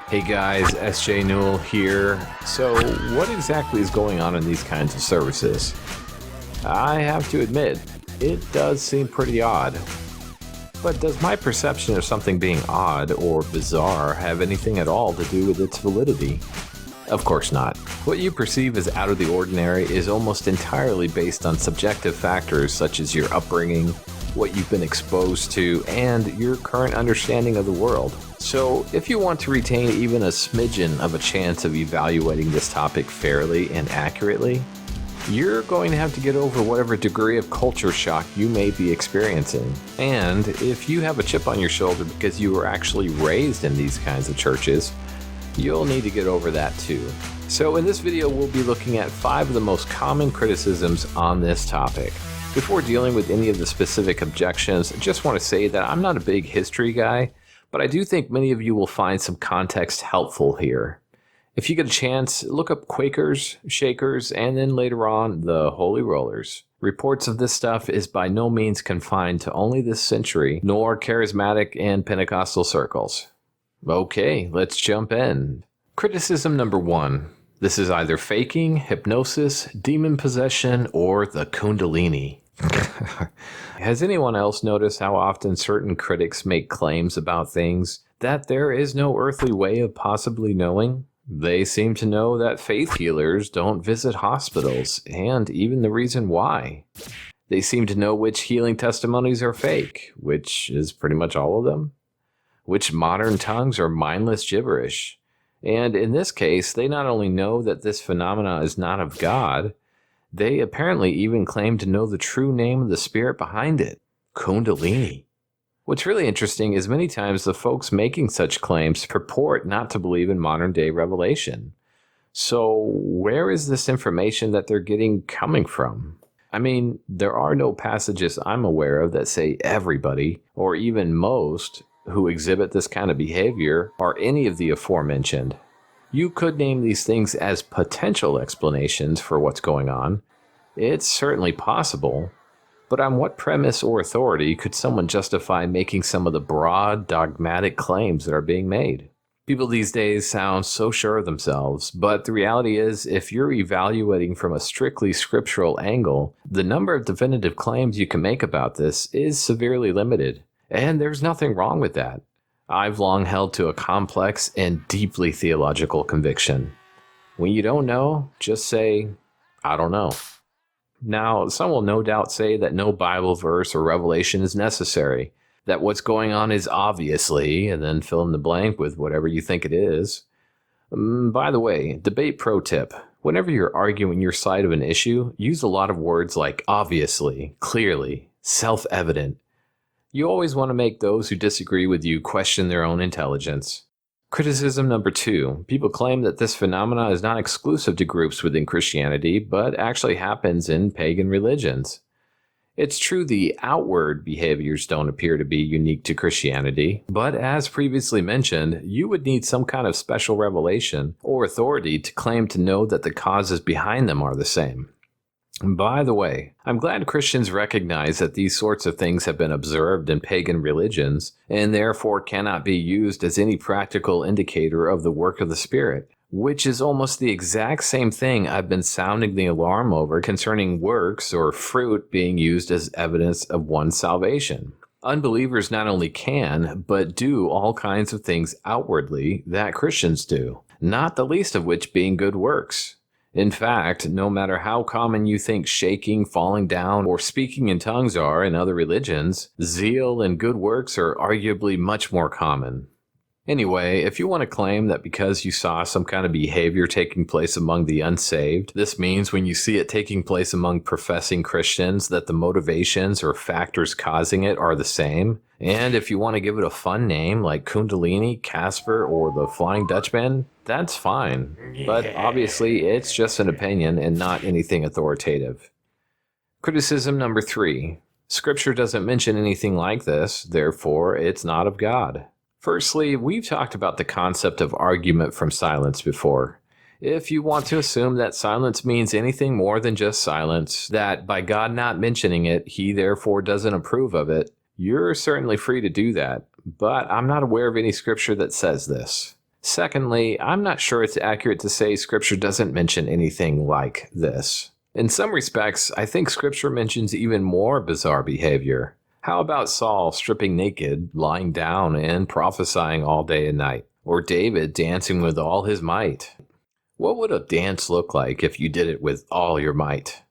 Hey guys, SJ Newell here. So, what exactly is going on in these kinds of services? I have to admit, it does seem pretty odd. But does my perception of something being odd or bizarre have anything at all to do with its validity? Of course not. What you perceive as out of the ordinary is almost entirely based on subjective factors such as your upbringing, what you've been exposed to, and your current understanding of the world. So, if you want to retain even a smidgen of a chance of evaluating this topic fairly and accurately, you're going to have to get over whatever degree of culture shock you may be experiencing. And if you have a chip on your shoulder because you were actually raised in these kinds of churches, you'll need to get over that too. So in this video, we'll be looking at 5 of the most common criticisms on this topic. Before dealing with any of the specific objections, I just want to say that I'm not a big history guy, but I do think many of you will find some context helpful here. If you get a chance, look up Quakers, Shakers, and then later on, the Holy Rollers. Reports of this stuff is by no means confined to only this century, nor charismatic and Pentecostal circles. Okay, let's jump in. Criticism number 1. This is either faking, hypnosis, demon possession, or the Kundalini. Has anyone else noticed how often certain critics make claims about things that there is no earthly way of possibly knowing? They seem to know that faith healers don't visit hospitals, and even the reason why. They seem to know which healing testimonies are fake, which is pretty much all of them, which modern tongues are mindless gibberish. And in this case, they not only know that this phenomena is not of God, they apparently even claim to know the true name of the spirit behind it, Kundalini. What's really interesting is many times the folks making such claims purport not to believe in modern-day revelation. So where is this information that they're getting coming from? I mean, there are no passages I'm aware of that say everybody, or even most, who exhibit this kind of behavior are any of the aforementioned. You could name these things as potential explanations for what's going on. It's certainly possible. But on what premise or authority could someone justify making some of the broad, dogmatic claims that are being made? People these days sound so sure of themselves, but the reality is, if you're evaluating from a strictly scriptural angle, the number of definitive claims you can make about this is severely limited. And there's nothing wrong with that. I've long held to a complex and deeply theological conviction. When you don't know, just say, I don't know. Now, some will no doubt say that no Bible verse or revelation is necessary, that what's going on is obviously, and then fill in the blank with whatever you think it is. By the way, debate pro tip. Whenever you're arguing your side of an issue, use a lot of words like obviously, clearly, self-evident. You always want to make those who disagree with you question their own intelligence. Criticism number 2. People claim that this phenomena is not exclusive to groups within Christianity, but actually happens in pagan religions. It's true the outward behaviors don't appear to be unique to Christianity, but as previously mentioned, you would need some kind of special revelation or authority to claim to know that the causes behind them are the same. By the way, I'm glad Christians recognize that these sorts of things have been observed in pagan religions and therefore cannot be used as any practical indicator of the work of the Spirit, which is almost the exact same thing I've been sounding the alarm over concerning works or fruit being used as evidence of one's salvation. Unbelievers not only can, but do all kinds of things outwardly that Christians do, not the least of which being good works. In fact, no matter how common you think shaking, falling down, or speaking in tongues are in other religions, zeal and good works are arguably much more common. Anyway, if you want to claim that because you saw some kind of behavior taking place among the unsaved, this means when you see it taking place among professing Christians that the motivations or factors causing it are the same, and if you want to give it a fun name like Kundalini, Casper, or the Flying Dutchman, that's fine. But obviously, it's just an opinion and not anything authoritative. Criticism number 3. Scripture doesn't mention anything like this, therefore it's not of God. Firstly, we've talked about the concept of argument from silence before. If you want to assume that silence means anything more than just silence, that by God not mentioning it, he therefore doesn't approve of it, you're certainly free to do that, but I'm not aware of any scripture that says this. Secondly, I'm not sure it's accurate to say Scripture doesn't mention anything like this. In some respects, I think Scripture mentions even more bizarre behavior. How about Saul stripping naked, lying down, and prophesying all day and night? Or David dancing with all his might? What would a dance look like if you did it with all your might?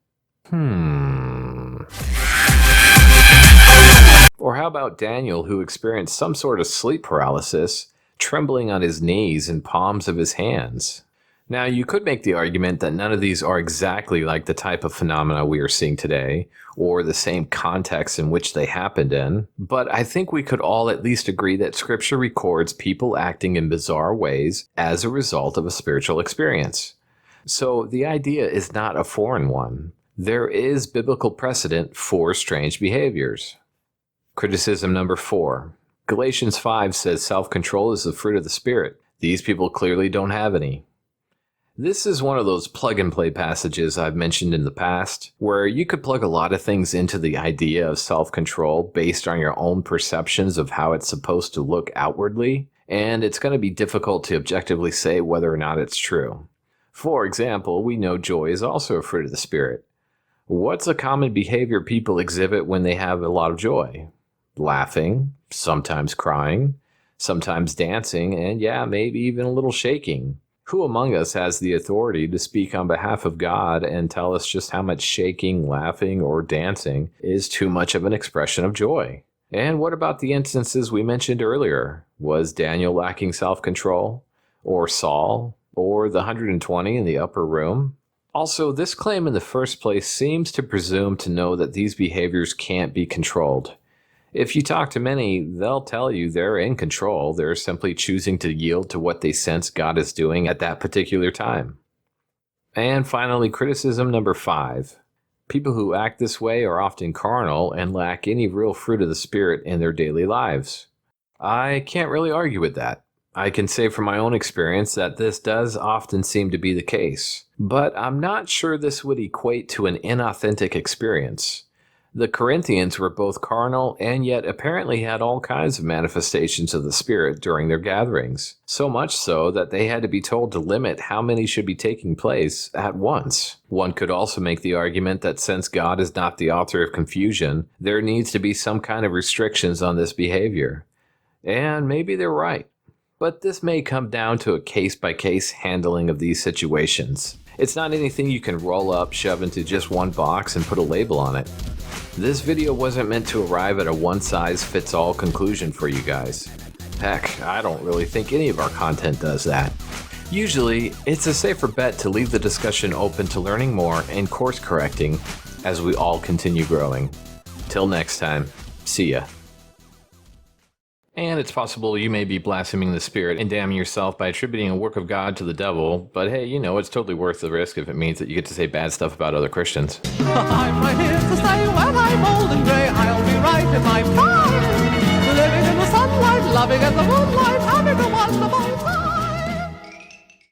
Or how about Daniel, who experienced some sort of sleep paralysis, trembling on his knees and palms of his hands? Now, you could make the argument that none of these are exactly like the type of phenomena we are seeing today, or the same context in which they happened in, but I think we could all at least agree that Scripture records people acting in bizarre ways as a result of a spiritual experience. So the idea is not a foreign one. There is biblical precedent for strange behaviors. Criticism number 4. Galatians 5 says self-control is the fruit of the Spirit. These people clearly don't have any. This is one of those plug-and-play passages I've mentioned in the past, where you could plug a lot of things into the idea of self-control based on your own perceptions of how it's supposed to look outwardly, and it's going to be difficult to objectively say whether or not it's true. For example, we know joy is also a fruit of the Spirit. What's a common behavior people exhibit when they have a lot of joy? Laughing, sometimes crying, sometimes dancing, and yeah, maybe even a little shaking. Who among us has the authority to speak on behalf of God and tell us just how much shaking, laughing, or dancing is too much of an expression of joy? And what about the instances we mentioned earlier? Was Daniel lacking self-control? Or Saul? Or the 120 in the upper room? Also, this claim in the first place seems to presume to know that these behaviors can't be controlled. If you talk to many, they'll tell you they're in control. They're simply choosing to yield to what they sense God is doing at that particular time. And finally, criticism number 5. People who act this way are often carnal and lack any real fruit of the Spirit in their daily lives. I can't really argue with that. I can say from my own experience that this does often seem to be the case, but I'm not sure this would equate to an inauthentic experience. The Corinthians were both carnal and yet apparently had all kinds of manifestations of the Spirit during their gatherings, so much so that they had to be told to limit how many should be taking place at once. One could also make the argument that since God is not the author of confusion, there needs to be some kind of restrictions on this behavior. And maybe they're right. But this may come down to a case-by-case handling of these situations. It's not anything you can roll up, shove into just one box, and put a label on it. This video wasn't meant to arrive at a one-size-fits-all conclusion for you guys. Heck, I don't really think any of our content does that. Usually, it's a safer bet to leave the discussion open to learning more and course correcting as we all continue growing. Till next time, see ya. And it's possible you may be blaspheming the Spirit and damning yourself by attributing a work of God to the devil, but hey, you know, it's totally worth the risk if it means that you get to say bad stuff about other Christians. I'm right here to stay when I'm old and grey. I'll be right in my prime, living in the sunlight, loving in the moonlight.